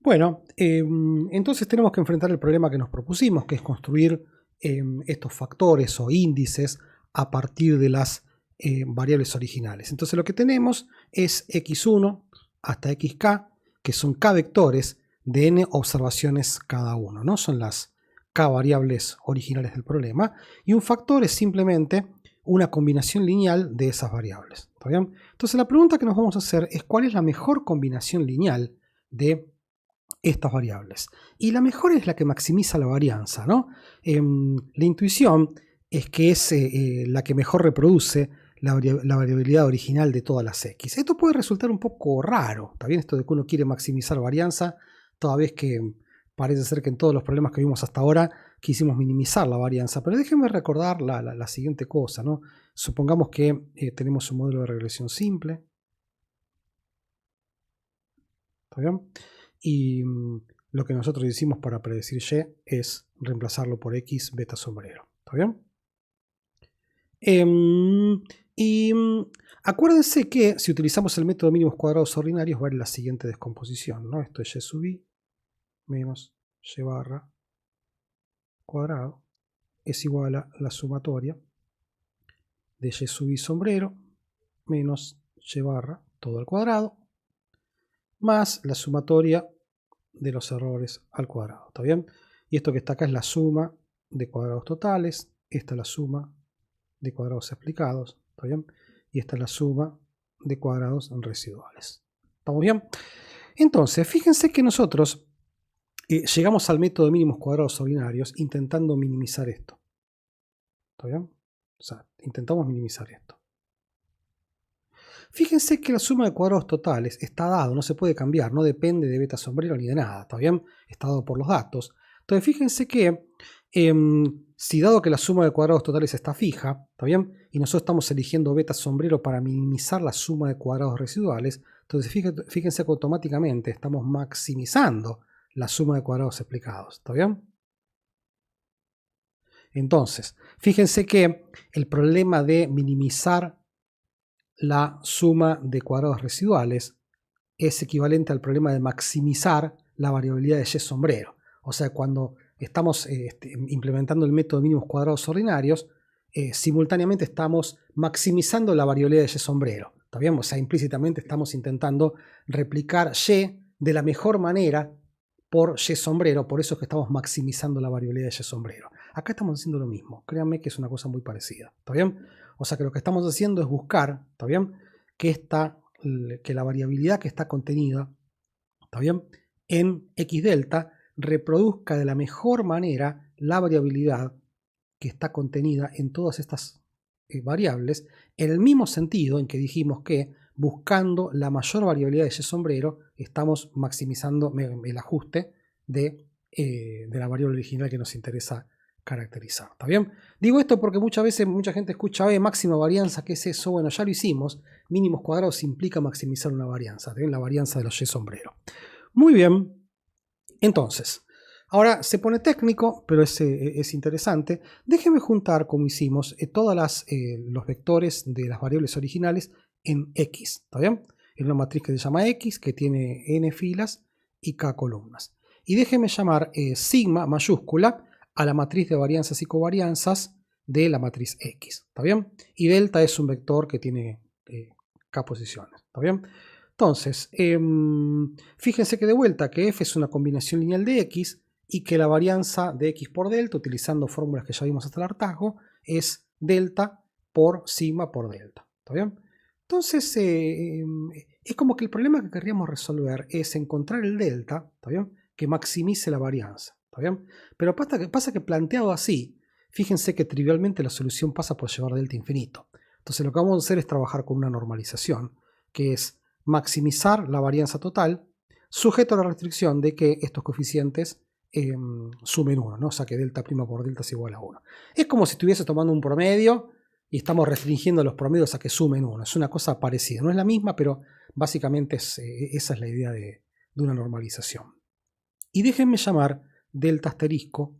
Bueno, entonces tenemos que enfrentar el problema que nos propusimos, que es construir estos factores o índices a partir de las variables originales. Entonces lo que tenemos es x1 hasta xk, que son k vectores de n observaciones cada uno, ¿no? Son las k variables originales del problema, y un factor es simplemente una combinación lineal de esas variables. ¿Está bien? Entonces la pregunta que nos vamos a hacer es cuál es la mejor combinación lineal de estas variables. Y la mejor es la que maximiza la varianza, ¿no? La intuición es que es la que mejor reproduce la variabilidad original de todas las x. Esto puede resultar un poco raro, ¿está bien? Esto de que uno quiere maximizar varianza, toda vez que parece ser que en todos los problemas que vimos hasta ahora quisimos minimizar la varianza. Pero déjenme recordar la siguiente cosa, ¿no? Supongamos que tenemos un modelo de regresión simple. ¿Está bien? Y lo que nosotros hicimos para predecir y es reemplazarlo por x beta sombrero. ¿Está bien? Acuérdense que si utilizamos el método mínimos cuadrados ordinarios va a ir la siguiente descomposición, ¿no? Esto es y sub i menos y barra cuadrado es igual a la sumatoria de y sub i sombrero menos y barra todo al cuadrado más la sumatoria de los errores al cuadrado. ¿Está bien? Y esto que está acá es la suma de cuadrados totales. Esta es la suma de cuadrados explicados. ¿Está bien? Y esta es la suma de cuadrados residuales. ¿Estamos bien? Entonces, fíjense que nosotros llegamos al método de mínimos cuadrados ordinarios intentando minimizar esto. ¿Está bien? O sea, intentamos minimizar esto. Fíjense que la suma de cuadrados totales está dado, no se puede cambiar, no depende de beta sombrero ni de nada, ¿está bien? Está dado por los datos. Entonces fíjense que si dado que la suma de cuadrados totales está fija, ¿está bien? Y nosotros estamos eligiendo beta sombrero para minimizar la suma de cuadrados residuales, entonces fíjense que automáticamente estamos maximizando la suma de cuadrados explicados, ¿está bien? Entonces, fíjense que el problema de minimizar la suma de cuadrados residuales es equivalente al problema de maximizar la variabilidad de y sombrero. O sea, cuando estamos implementando el método de mínimos cuadrados ordinarios, simultáneamente estamos maximizando la variabilidad de y sombrero. ¿Está bien? O sea, implícitamente estamos intentando replicar y de la mejor manera por y sombrero, por eso es que estamos maximizando la variabilidad de y sombrero. Acá estamos haciendo lo mismo, créanme que es una cosa muy parecida. ¿Está bien? O sea que lo que estamos haciendo es buscar, ¿está bien? Que la variabilidad que está contenida, ¿está bien?, en x delta reproduzca de la mejor manera la variabilidad que está contenida en todas estas variables, en el mismo sentido en que dijimos que buscando la mayor variabilidad de y sombrero estamos maximizando el ajuste de la variable original que nos interesa caracterizar. ¿Está bien? Digo esto porque muchas veces mucha gente escucha máxima varianza, ¿qué es eso? Bueno, ya lo hicimos. Mínimos cuadrados implica maximizar una varianza, ¿está bien? La varianza de los y sombrero. Muy bien. Entonces, ahora se pone técnico, pero es interesante. Déjenme juntar, como hicimos, todos los vectores de las variables originales en X. ¿Está bien? En una matriz que se llama X, que tiene n filas y k columnas. Y déjenme llamar sigma mayúscula a la matriz de varianzas y covarianzas de la matriz X. ¿Está bien? Y delta es un vector que tiene k posiciones. ¿Está bien? Entonces, fíjense que de vuelta que f es una combinación lineal de x y que la varianza de x por delta, utilizando fórmulas que ya vimos hasta el hartazgo, es delta por sigma por delta. ¿Está bien? Entonces, es como que el problema que querríamos resolver es encontrar el delta, ¿está bien?, que maximice la varianza. ¿Está bien? Pero pasa que planteado así, fíjense que trivialmente la solución pasa por llevar delta infinito. Entonces lo que vamos a hacer es trabajar con una normalización, que es maximizar la varianza total, sujeto a la restricción de que estos coeficientes sumen 1, ¿no? O sea que delta prima por delta es igual a 1. Es como si estuviese tomando un promedio y estamos restringiendo los promedios a que sumen 1. Es una cosa parecida, no es la misma, pero básicamente esa es la idea de una normalización. Y déjenme llamar delta asterisco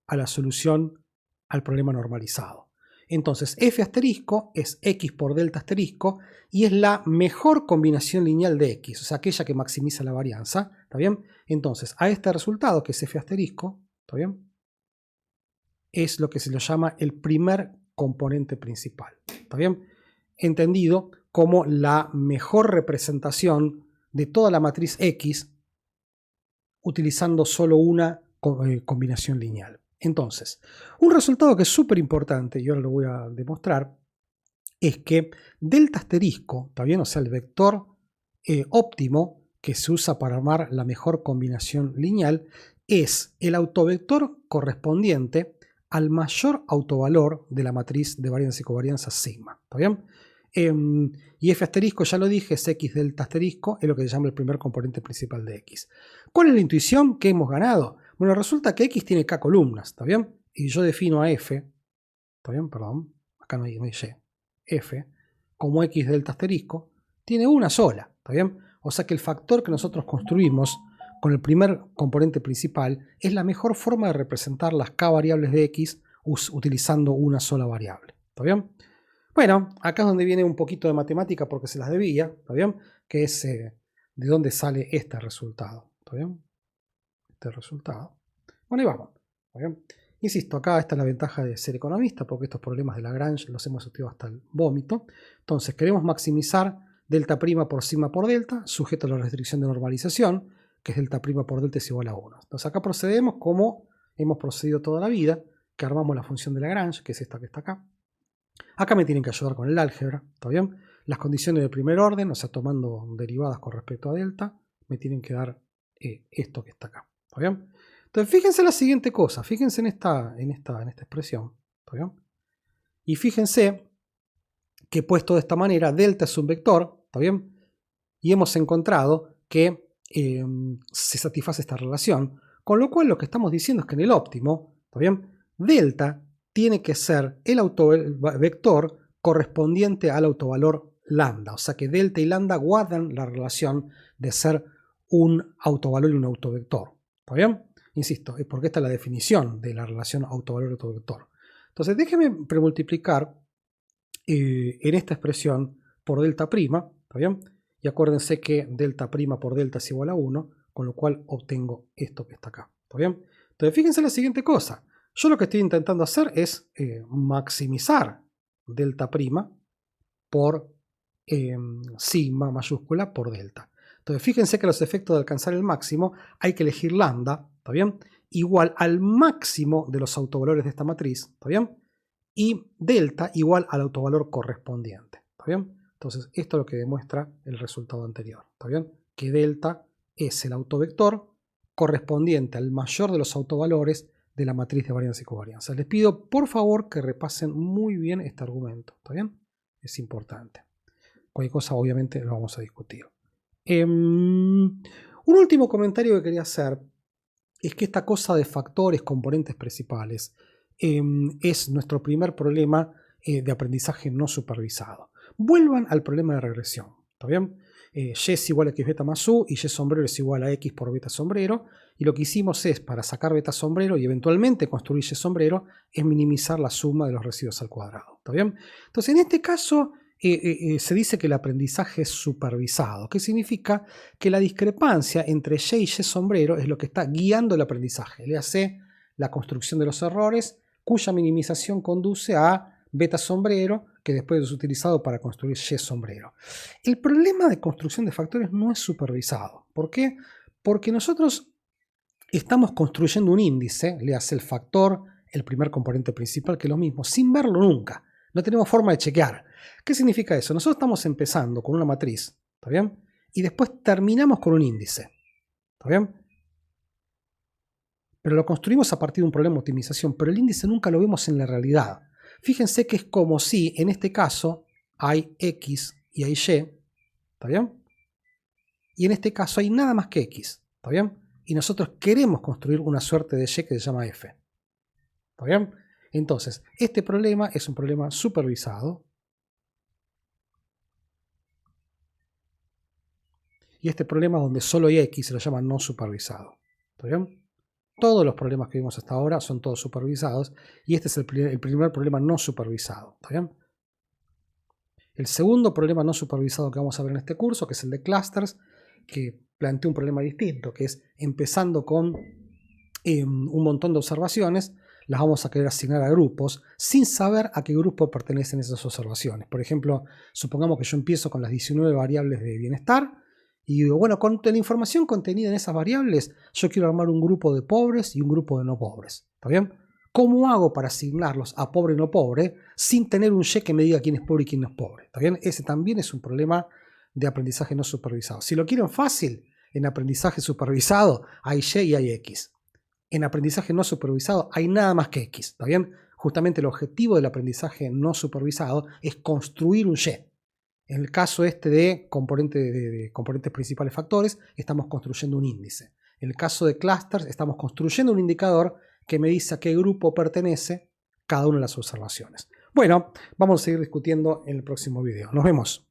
a la solución al problema normalizado. Entonces f asterisco es x por delta asterisco y es la mejor combinación lineal de x, o sea, aquella que maximiza la varianza, ¿está bien? Entonces, a este resultado, que es f asterisco, ¿está bien? Es lo que se le llama el primer componente principal, ¿está bien? Entendido como la mejor representación de toda la matriz X utilizando solo una combinación lineal. Entonces, un resultado que es súper importante, y ahora lo voy a demostrar, es que delta asterisco, ¿está bien? O sea, el vector óptimo que se usa para armar la mejor combinación lineal es el autovector correspondiente al mayor autovalor de la matriz de varianza y covarianza sigma, ¿está bien? Y f asterisco, ya lo dije, es x delta asterisco, es lo que se llama el primer componente principal de x. ¿Cuál es la intuición que hemos ganado? Bueno, resulta que x tiene k columnas, ¿está bien? Y yo defino a f, ¿está bien? Perdón, acá no hay y, f, como x delta asterisco, tiene una sola, ¿está bien? O sea que el factor que nosotros construimos con el primer componente principal es la mejor forma de representar las k variables de x utilizando una sola variable, ¿está bien? Bueno, acá es donde viene un poquito de matemática porque se las debía, ¿está bien? Que es de dónde sale este resultado, ¿está bien? Este resultado. Bueno, ahí vamos, ¿está bien? Insisto, acá está la ventaja de ser economista porque estos problemas de Lagrange los hemos estudiado hasta el vómito. Entonces, queremos maximizar delta prima por sigma por delta, sujeto a la restricción de normalización, que es delta prima por delta es igual a 1. Entonces, acá procedemos como hemos procedido toda la vida, que armamos la función de Lagrange, que es esta que está acá. Acá me tienen que ayudar con el álgebra, ¿está bien? Las condiciones de primer orden, o sea, tomando derivadas con respecto a delta, me tienen que dar esto que está acá, ¿está bien? Entonces, fíjense la siguiente cosa, fíjense en esta expresión, ¿está bien? Y fíjense que puesto de esta manera, delta es un vector, ¿está bien? Y hemos encontrado que se satisface esta relación, con lo cual lo que estamos diciendo es que en el óptimo, ¿está bien? Delta tiene que ser el autovector correspondiente al autovalor lambda, o sea que delta y lambda guardan la relación de ser un autovalor y un autovector, ¿está bien? Insisto, es porque esta es la definición de la relación autovalor-autovector. Entonces déjenme premultiplicar en esta expresión por delta prima, ¿está bien? Y acuérdense que delta prima por delta es igual a 1, con lo cual obtengo esto que está acá, ¿está bien? Entonces fíjense la siguiente cosa, yo lo que estoy intentando hacer es maximizar delta prima por sigma mayúscula por delta. Entonces fíjense que los efectos de alcanzar el máximo hay que elegir lambda, ¿está bien? Igual al máximo de los autovalores de esta matriz, ¿está bien? Y delta igual al autovalor correspondiente, ¿está bien? Entonces esto es lo que demuestra el resultado anterior, ¿está bien? Que delta es el autovector correspondiente al mayor de los autovalores de la matriz de varianza y covarianza. Les pido por favor que repasen muy bien este argumento, ¿está bien? Es importante. Cualquier cosa obviamente lo vamos a discutir. Un último comentario que quería hacer es que esta cosa de factores, componentes principales, es nuestro primer problema de aprendizaje no supervisado. Vuelvan al problema de regresión, ¿está bien? Y es igual a x beta más u y y sombrero es igual a x por beta sombrero, y lo que hicimos es, para sacar beta sombrero y eventualmente construir y sombrero, es minimizar la suma de los residuos al cuadrado, ¿está bien? Entonces, en este caso se dice que el aprendizaje es supervisado, que significa que la discrepancia entre y y sombrero es lo que está guiando el aprendizaje. Le hace la construcción de los errores, cuya minimización conduce a beta sombrero, que después es utilizado para construir y sombrero. El problema de construcción de factores no es supervisado. ¿Por qué? Porque nosotros estamos construyendo un índice, le hace el factor, el primer componente principal, que es lo mismo, sin verlo nunca. No tenemos forma de chequear. ¿Qué significa eso? Nosotros estamos empezando con una matriz, ¿está bien? Y después terminamos con un índice, ¿está bien? Pero lo construimos a partir de un problema de optimización, pero el índice nunca lo vemos en la realidad. Fíjense que es como si, en este caso, hay x y hay y, ¿está bien? Y en este caso hay nada más que x, ¿está bien? Y nosotros queremos construir una suerte de y que se llama f, ¿está bien? Entonces, este problema es un problema supervisado. Y este problema donde solo hay x se lo llama no supervisado, ¿está bien? Todos los problemas que vimos hasta ahora son todos supervisados y este es el primer problema no supervisado. ¿Está bien? El segundo problema no supervisado que vamos a ver en este curso, que es el de clusters, que plantea un problema distinto, que es empezando con un montón de observaciones, las vamos a querer asignar a grupos sin saber a qué grupo pertenecen esas observaciones. Por ejemplo, supongamos que yo empiezo con las 19 variables de bienestar y digo, bueno, con la información contenida en esas variables, yo quiero armar un grupo de pobres y un grupo de no pobres. ¿Está bien? ¿Cómo hago para asignarlos a pobre y no pobre sin tener un Y que me diga quién es pobre y quién no es pobre? ¿Está bien? Ese también es un problema de aprendizaje no supervisado. Si lo quieren fácil, en aprendizaje supervisado hay Y y hay X. En aprendizaje no supervisado hay nada más que X. ¿Está bien? Justamente el objetivo del aprendizaje no supervisado es construir un Y. En el caso este de componentes principales factores, estamos construyendo un índice. En el caso de clusters, estamos construyendo un indicador que me dice a qué grupo pertenece cada una de las observaciones. Bueno, vamos a seguir discutiendo en el próximo video. Nos vemos.